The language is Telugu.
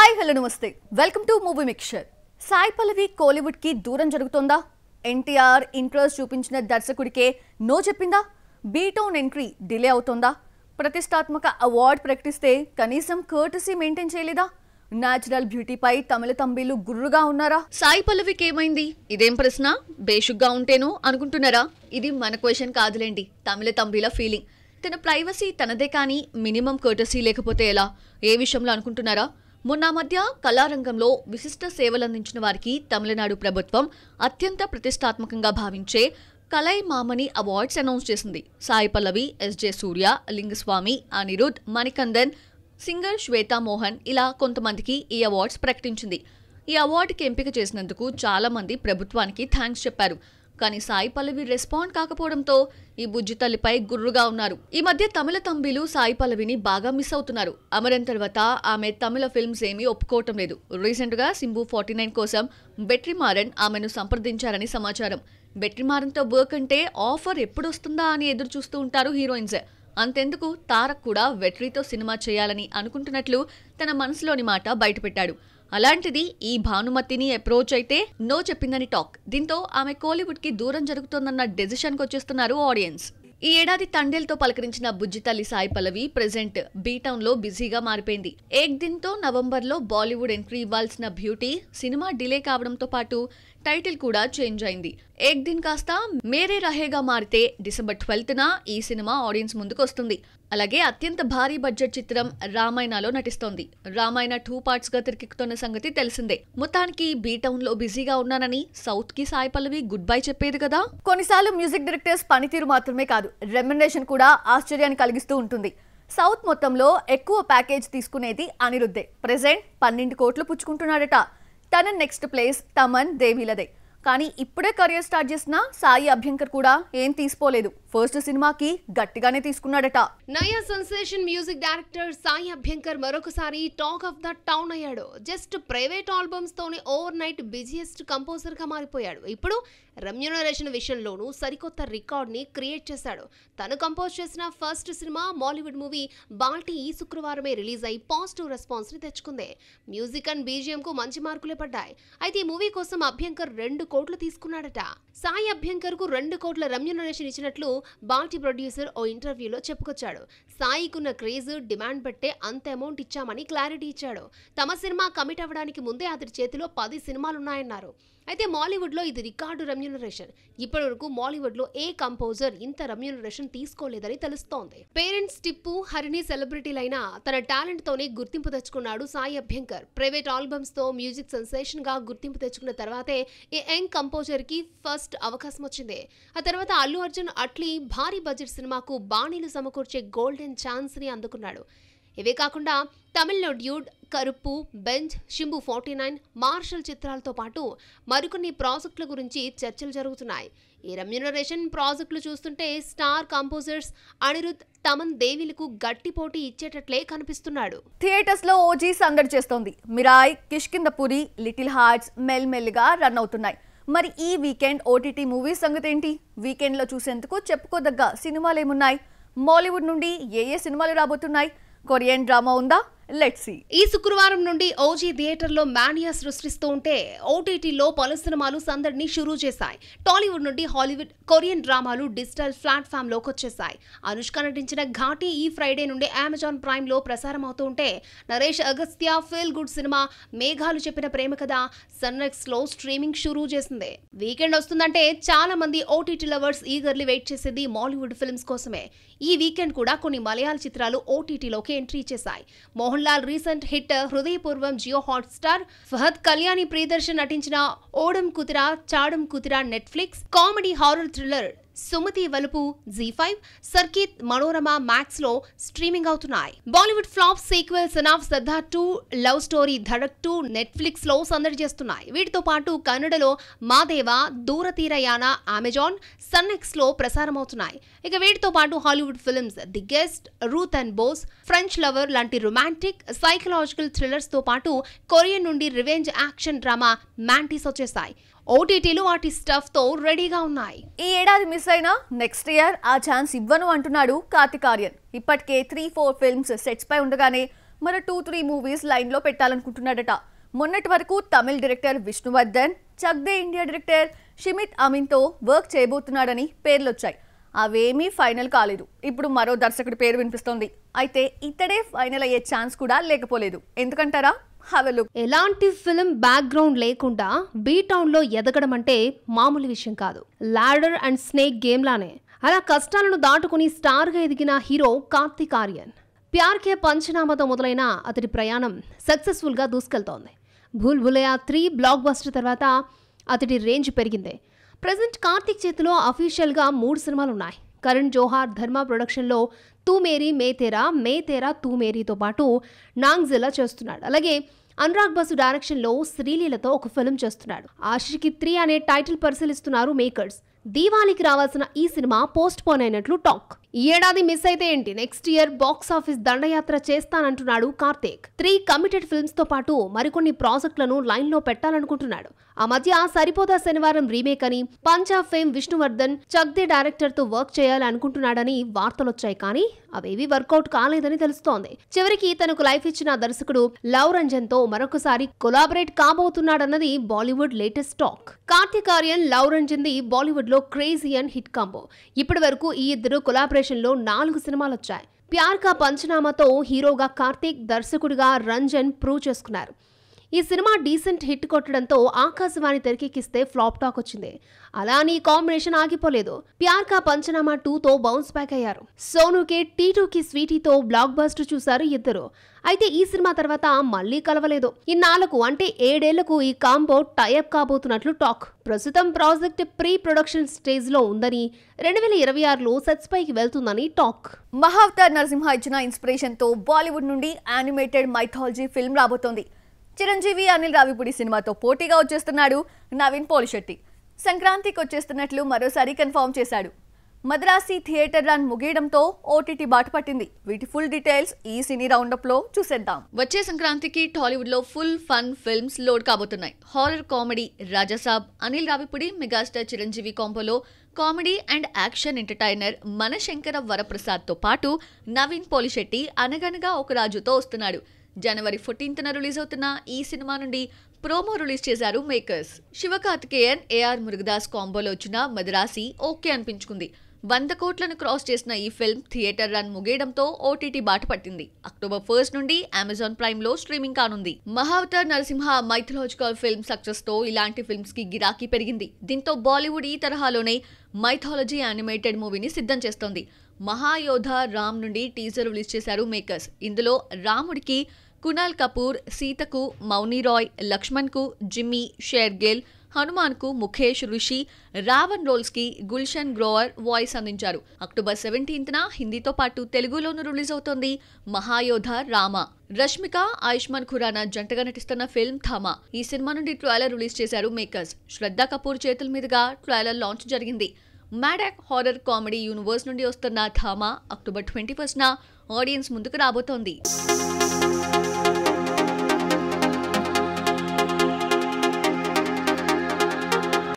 హాయ్ హలో నమస్తే welcome to movie mixture. Sai Pallavi Kollywood కి దూరం జరుగుతోందా? ఎన్టీఆర్ ఇంట్రెస్ట్ చూపించిన దర్శకుడికే నో చెప్పిందా? బీటౌన్ ఎంట్రీ డిలే అవుతోందా? ప్రతిష్టాత్మక అవార్డు ప్రకటిస్తే కనీసం కర్టసీ మెయింటైన్ చేయలేదా? న్యాచురల్ బ్యూటీపై తమిళ తంబీలు గుర్రుగా ఉన్నారా? సాయి పల్లవికి ఏమైంది? ఇదేం ప్రశ్న? బేషుగ్గా ఉంటేనో అనుకుంటున్నారా? ఇది మన క్వశ్చన్ కాదులేండి, తమిళ తంబీల ఫీలింగ్. తన ప్రైవసీ తనదే కానీ మినిమం కర్టసీ లేకపోతే ఎలా? ఏ విషయంలో అనుకుంటున్నారా? మొన్న మధ్య కళారంగంలో విశిష్ట సేవలందించిన వారికి తమిళనాడు ప్రభుత్వం అత్యంత ప్రతిష్టాత్మకంగా భావించే కలై మామని అవార్డ్స్ అనౌన్స్ చేసింది. సాయి పల్లవి, ఎస్జే సూర్య, లింగస్వామి, అనిరుద్, మణికందన్, సింగర్ శ్వేతా మోహన్ ఇలా కొంతమందికి ఈ అవార్డ్స్ ప్రకటించింది. ఈ అవార్డుకి ఎంపిక చేసినందుకు చాలా మంది ప్రభుత్వానికి థ్యాంక్స్ చెప్పారు. కానీ సాయి పల్లవి రెస్పాండ్ కాకపోవడంతో ఈ బుజ్జి తల్లిపై గుర్రుగా ఉన్నారు. ఈ మధ్య తమిళ తంబీలు సాయి పల్లవిని బాగా మిస్ అవుతున్నారు. అమరన్ తర్వాత ఆమె తమిళ ఫిల్మ్స్ ఏమీ ఒప్పుకోవటం లేదు. రీసెంట్ గా సింబు 49 కోసం వెట్రిమారన్ ఆమెను సంప్రదించారని సమాచారం. వెట్రిమారన్తో వర్క్ అంటే ఆఫర్ ఎప్పుడొస్తుందా అని ఎదురు చూస్తూ ఉంటారు హీరోయిన్స్. అంతెందుకు, తారక్ కూడా వెట్రితో సినిమా చేయాలని అనుకుంటున్నట్లు తన మనసులోని మాట బయటపెట్టాడు. అలాంటిది ఈ భానుమతిని అప్రోచ్ అయితే నో చెప్పిందని టాక్. దీంతో ఆమె కోలీవుడ్ కి దూరం జరుగుతోందన్న డెసిషన్ కి వచ్చేస్తున్నారు ఆడియన్స్. ఈ ఏడాది తండేల్తో పలకరించిన బుజ్జితల్లి సాయి పల్లవి ప్రెజెంట్ బీటౌన్ లో బిజీగా మారిపోయింది. ఏక్ దిన్ తో నవంబర్లో బాలీవుడ్ ఎంట్రీ ఇవ్వాల్సిన బ్యూటీ సినిమా డిలే కావడంతో పాటు టైటిల్ కూడా చేంజ్ అయింది. ఏక్ దిన్ కాస్త మేరే రహేగా మారితే డిసెంబర్ 12న ఈ సినిమా ఆడియన్స్ ముందుకు వస్తుంది. అలాగే అత్యంత భారీ బడ్జెట్ చిత్రం రామాయణలో నటిస్తోంది. రామాయణ 2 parts గా తెరకెక్కుతున్న సంగతి తెలిసిందే. మొత్తానికి బీటౌన్ లో బిజీగా ఉన్నానని సౌత్ కి సాయి పల్లవి గుడ్ బై చెప్పేది కదా. కొన్నిసార్లు మ్యూజిక్ డైరెక్టర్స్ పనితీరు మాత్రమే కాదు, రెమ్యునరేషన్ కూడా ఆశ్చర్యాన్ని కలిగిస్తూ ఉంటుంది. సౌత్ మొత్తంలో ఎక్కువ ప్యాకేజ్ తీసుకునేది అనిరుద్ధే. ప్రెజెంట్ 12 కోట్లు పుచ్చుకుంటున్నాడట. తన నెక్స్ట్ ప్లేస్ తమన్ దేవిలదే. కానీ ఇప్పుడే కెరియర్ స్టార్ట్ చేసిన సాయి అభ్యంకర్ కూడా ఏం తీసుకోలేదు. ఫస్ట్ సినిమాకి గట్టిగానే తీసుకున్నాడట. నయా sensation music director Sai Abhyankar మరొకసారి టాక్ ఆఫ్ ద టౌన్ అయ్యాడు. జస్ట్ ప్రైవేట్ ఆల్బమ్స్ తోనే ఓవర్ నైట్ బిజియెస్ట్ కంపోజర్ గా మారిపోయాడు. ఇప్పుడు రెమ్యునరేషన్ విషయంలోనూ సరికొత్త రికార్డ్ ని క్రియేట్ చేశాడు. తను కంపోజ్ చేసిన first cinema Mollywood movie Balti ఈ శుక్రవారమే రిలీజ్ అయి పాజిటివ్ రెస్పాన్స్ ని తెచ్చుకుంది. మ్యూజిక్ అండ్ బీజిఎం కు మంచి మార్కులే పడ్డాయి. అయితే ఈ మూవీ కోసం అభ్యంకర్ 2 కోట్లు తీసుకున్నాడట. సాయి అభ్యంకర్ కు 2 కోట్ల రెమ్యునరేషన్ ఇచ్చినట్లు బాల్టీ ప్రొడ్యూసర్ ఓ ఇంటర్వ్యూలో చెప్పుకొచ్చాడు. సాయికున్న క్రేజ్ డిమాండ్ బట్టే అంత అమౌంట్ ఇచ్చామని క్లారిటీ ఇచ్చాడు. తమ సినిమా కమిట్ అవ్వడానికి ముందే అతడి చేతిలో 10 సినిమాలున్నాయన్నారు. అయితే మాలీవుడ్ లో ఇది రికార్డు రెమ్యునరేషన్. ఇప్పటి వరకు మాలీవుడ్ లో ఏ కంపోజర్ ఇంత రెమ్యునరేషన్ తీసుకోలేదని తెలుస్తోంది. పేరెంట్స్ టిప్పు, హరిణి సెలబ్రిటీలైన తన టాలెంట్ తోనే గుర్తింపు తెచ్చుకున్నాడు సాయి అభ్యంకర్. ప్రైవేట్ ఆల్బమ్స్ తో మ్యూజిక్ సెన్సేషన్ గా గుర్తింపు తెచ్చుకున్న తర్వాతే ఈ యంగ్ కంపోజర్ కి ఫస్ట్ అవకాశం వచ్చింది. ఆ తర్వాత అల్లు అర్జున్ అట్లీ భారీ బడ్జెట్ సినిమాకు బాణీలు సమకూర్చే గోల్డెన్ ఛాన్స్ ని అందుకున్నాడు. ఇవే కాకుండా తమిళ్లో dude, Karuppu, bench, Simbu 49, martial చిత్రాలతో పాటు మరికొన్ని ప్రాజెక్టుల గురించి చర్చలు జరుగుతున్నాయి. ఈ రెమ్యునరేషన్ ప్రాజెక్టులు చూస్తుంటే స్టార్ కంపోజర్స్ అనిరుద్, తమన్ దేవిలకు గట్టి పోటీ ఇచ్చేటట్లే కనిపిస్తున్నాడు. థియేటర్స్ లో ఓజీ సందడి చేస్తోంది. మిరాయ్, కిష్కిందపురి, లిటిల్ హార్ట్స్ మెల్లిగా రన్ అవుతున్నాయి. మరి ఈ వీకెండ్ ఓటీటీ మూవీస్ సంగతి ఏంటి? వీకెండ్ లో చూసేందుకు చెప్పుకోదగ్గ సినిమాలు ఏమున్నాయి? మాలీవుడ్ నుండి ఏ సినిమాలు రాబోతున్నాయి? కొరియన్ డ్రామా ఉందా? Let's see. ఈ శుక్రవారం నుండి ఓజీ థియేటర్లో మానియా సృష్టిస్తూ ఉంటే ఓటీటీలో పలు సినిమాలు సందడిని షురూ చేశాయి. టాలీవుడ్ నుండి హాలీవుడ్, కొరియన్ డ్రామాలు డిజిటల్ ప్లాట్ఫామ్ లోకి వచ్చేసాయి. అనుష్క నటించిన ఘాటి ఈ ఫ్రైడే నుండి అమెజాన్ ప్రైమ్ లో ప్రసారం అవుతూ ఉంటే Naresh Agastya feel good cinema మేఘాలు చెప్పిన ప్రేమ కథ సన్నెక్స్ లో స్ట్రీమింగ్ షురూ చేసింది. వీకెండ్ వస్తుందంటే చాలా మంది ఓటీటీ లవర్స్ ఈగర్లీ వెయిట్ చేసేది మాలీవుడ్ ఫిల్మ్స్ కోసమే. ఈ వీకెండ్ కూడా కొన్ని మలయాళ చిత్రాలు ఓటీటీలోకి ఎంట్రీ చేశాయి. Mohan Lal recent hit Hridayapoorvam Jio Hotstar, Fahadh Kalyani Priyadarshan నటించిన Odum Kuthira Chaadum Kuthira Netflix, comedy horror thriller Sumathi Valavu Zee five, Sarkeet Manorama Max లో స్ట్రీమింగ్ అవుతున్నాయి. Bollywood flop sequel son of Sardaar 2, love story Dhadak 2 Netflix లో సందడి చేస్తున్నాయి. వీటితో పాటు కన్నడలో మాదేవ, దూరతీరయాన అమెజాన్, సన్నెక్స్ లో ప్రసారం అవుతున్నాయి. ఇక వీటితో పాటు Hollywood films The Guest, Ruth and Boaz, French Lover లాంటి రొమాంటిక్ సైకలాజికల్ థ్రిల్లర్స్ తో పాటు కొరియన్ నుండి రివెంజ్ యాక్షన్ డ్రామా మ్యాంటీస్ వచ్చేసాయి. ఓటీటీలు వాటి స్టఫ్ తో రెడీగా ఉన్నాయి. ఈ ఏడాది మిస్ అయినా నెక్స్ట్ ఇయర్ ఆ ఛాన్స్ ఇవ్వను అంటున్నాడు కార్తిక్ ఆర్యన్. ఇప్పటికే 3-4 ఫిల్మ్స్ సెట్స్ పై ఉండగానే మరో 2-3 మూవీస్ లైన్లో పెట్టాలనుకుంటున్నాడట. మొన్నటి వరకు తమిళ director Vishnuvardhan, Chak De India director Shimit అమీన్తో వర్క్ చేయబోతున్నాడని పేర్లొచ్చాయి. అవేమీ ఫైనల్ కాలేదు. ఇప్పుడు మరో దర్శకుడి పేరు వినిపిస్తోంది. అయితే ఇతడే ఫైనల్ అయ్యే ఛాన్స్ కూడా లేకపోలేదు. ఎందుకంటారా? ఎలాంటి ఫిల్మ్ బ్యాక్గ్రౌండ్ లేకుండా బీ టౌన్ లో ఎదగడం అంటే మామూలు విషయం కాదు. లాడర్ అండ్ స్నేక్ గేమ్ లానే అలా కష్టాలను దాటుకుని స్టార్ గా ఎదిగిన హీరో కార్తీక్ ఆర్యన్. ప్యార్ కే పంచనామాతో మొదలైన అతడి ప్రయాణం సక్సెస్ఫుల్ గా దూసుకెళ్తోంది. భూల్ భులయ్యా 3 బ్లాక్ బస్టర్ తర్వాత అతడి రేంజ్ పెరిగింది. ప్రెజెంట్ కార్తీక్ చేతిలో అఫీషియల్ గా 3 సినిమాలున్నాయి. కరణ్ జోహార్ ధర్మ ప్రొడక్షన్లో తూ మేరీ మే తేరా తూ మేరీతో పాటు నాంగ్జిలా చేస్తున్నాడు. అలాగే అనురాగ్ బసు డైరెక్షన్లో శ్రీలీలతో ఒక ఫిల్మ్ చేస్తున్నాడు. ఆషికి 3 అనే టైటిల్ పరిశీలిస్తున్నారు మేకర్స్. దీవాళికి రావాల్సిన ఈ సినిమా పోస్ట్ పోన్ అయినట్లు టాక్. ఈ ఏడాది మిస్ అయితే ఏంటి, నెక్స్ట్ ఇయర్ బాక్స్ ఆఫీస్ దండయాత్ర చేస్తానంటున్నాడు కార్తీక్. 3 కమిటెడ్ ఫిల్మ్స్ తో పాటు మరికొన్ని ప్రాజెక్టులను లైన్ లో పెట్టాలనుకుంటున్నాడు. ఆ మధ్య సరిపోదా శనివారం రీమేక్ అని పంజాబ్ ఫేమ్ విష్ణువర్ధన్ చక్ దే డైరెక్టర్ తో వర్క్ చేయాలనుకుంటున్నాడని వార్తలొచ్చాయి. కానీ అవేవి వర్కౌట్ కాలేదని తెలుస్తోంది. చివరికి తనకు లైఫ్ ఇచ్చిన దర్శకుడు లవ్ రంజన్ తో మరొకసారి కొలాబరేట్ కాబోతున్నాడన్నది Bollywood latest talk. Kartik Aaryan Luv Ranjan the Bollywood లో క్రేజీ అండ్ హిట్ కాంబో. ఇప్పటి వరకు ఈ ఇద్దరు కొలాబరేషన్ లో 4 సినిమాలు వచ్చాయి. ప్యార్ కా పంచనామాతో హీరోగా కార్తీక్, దర్శకుడిగా రంజన్ ప్రూవ్ చేసుకున్నారు. ఈ సినిమా డీసెంట్ హిట్ కొట్టడంతో ఆకాశవాణి తెరకెక్కిస్తే ఫ్లాప్ టాక్ వచ్చింది. అలా నీ కాంబినేషన్ ఆగిపోలేదు. ప్యార్ కా పంచనామా 2తో బౌన్స్ బ్యాక్ అయ్యారు. సోనుకే టీటూకి స్వీటీతో బ్లాక్ బస్టర్ చూశారు ఇద్దరు. అయితే ఈ సినిమా తర్వాత మళ్లీ కలవలేదు. ఇన్నాళ్లకు అంటే 7 ఏళ్లకు ఈ కాంబో టైఅప్ కాబోతున్నట్లు టాక్. ప్రస్తుతం ప్రాజెక్ట్ ప్రీ ప్రొడక్షన్ స్టేజ్ లో ఉందని, 2026లో సెట్స్ పైకి వెళ్తుందని టాక్. మహావతార్ నరసింహ ఇచ్చిన ఇన్స్పిరేషన్ తో బాలీవుడ్ నుండి యానిమేటెడ్ మైథాలజీ ఫిల్మ్ రాబోతోంది. చిరంజీవి అనిల్ రావిపూడి సినిమాతో పోటీగా వచ్చేస్తున్నాడు నవీన్ పోలిశెట్టి. సంక్రాంతికి వచ్చేస్తున్నట్లు మరోసారి కన్ఫర్మ్ చేశాడు. మద్రాసి థియేటర్ రన్ ముగియడంతో ఓటీటీ బాట పట్టింది. వీటి ఫుల్ డీటెయిల్స్ ఈ సినీ రౌండప్ లో చూసేద్దాం. వచ్చే సంక్రాంతికి టాలీవుడ్ లో ఫుల్ ఫన్ ఫిల్మ్స్ లోడ్ కాబోతున్నాయి. Horror comedy Rajasaab, Anil Ravipudi megastar Chiranjeevi కాంబోలో comedy and action entertainer Mana Shankara Varaprasad తో పాటు నవీన్ పోలిశెట్టి అనగనగా ఒక రాజుతో వస్తున్నాడు. జనవరి 14న రిలీజ్ అవుతున్న ఈ సినిమా నుండి ప్రోమో రిలీజ్ చేశారు మేకర్స్. శివకార్తికేయన్, ఏఆర్ మురుగదాస్ కాంబోలో వచ్చిన మద్రాసి ఓకే అనిపించుకుంది. 100 కోట్లను క్రాస్ చేసిన ఈ ఫిల్మ్ థియేటర్ రన్ ముగియడంతో ఓటీటీ బాట పట్టింది. అక్టోబర్ 1 నుండి అమెజాన్ ప్రైమ్ లో స్ట్రీమింగ్ కానుంది. Mahavatar Narasimha mythological film success తో ఇలాంటి ఫిల్మ్స్ కి గిరాకీ పెరిగింది. దీంతో బాలీవుడ్ ఈ తరహాలోనే మైథాలజీ యానిమేటెడ్ మూవీని సిద్ధం చేస్తోంది. మహాయోధ రామ్ నుండి టీజర్ రిలీజ్ చేశారు మేకర్స్. ఇందులో రాముడికి కునాల్ కపూర్, సీతకు మౌనీ రాయ్, లక్ష్మణ్ కు జిమ్మీ షేర్గిల్, హనుమాన్ కు ముఖేష్ ఋషి, రావణ్ రోల్స్ కి గుల్షన్ గ్రోవర్ వాయిస్ అందించారు. అక్టోబర్ 17న హిందీతో పాటు తెలుగులోనూ రిలీజ్ అవుతోంది మహాయోధ రామ. రష్మిక, ఆయుష్మాన్ ఖురానా జంటగా నటిస్తున్న ఫిల్మ్ థమా. ఈ సినిమా నుండి ట్రైలర్ రిలీజ్ చేశారు మేకర్స్. శ్రద్ధా కపూర్ చేతుల మీదుగా ట్రైలర్ లాంచ్ జరిగింది. మ్యాడాక్ హారర్ కామెడీ యూనివర్స్ నుండి వస్తున్న థమా అక్టోబర్ 21న ఆడియన్స్ ముందుకు రాబోతోంది.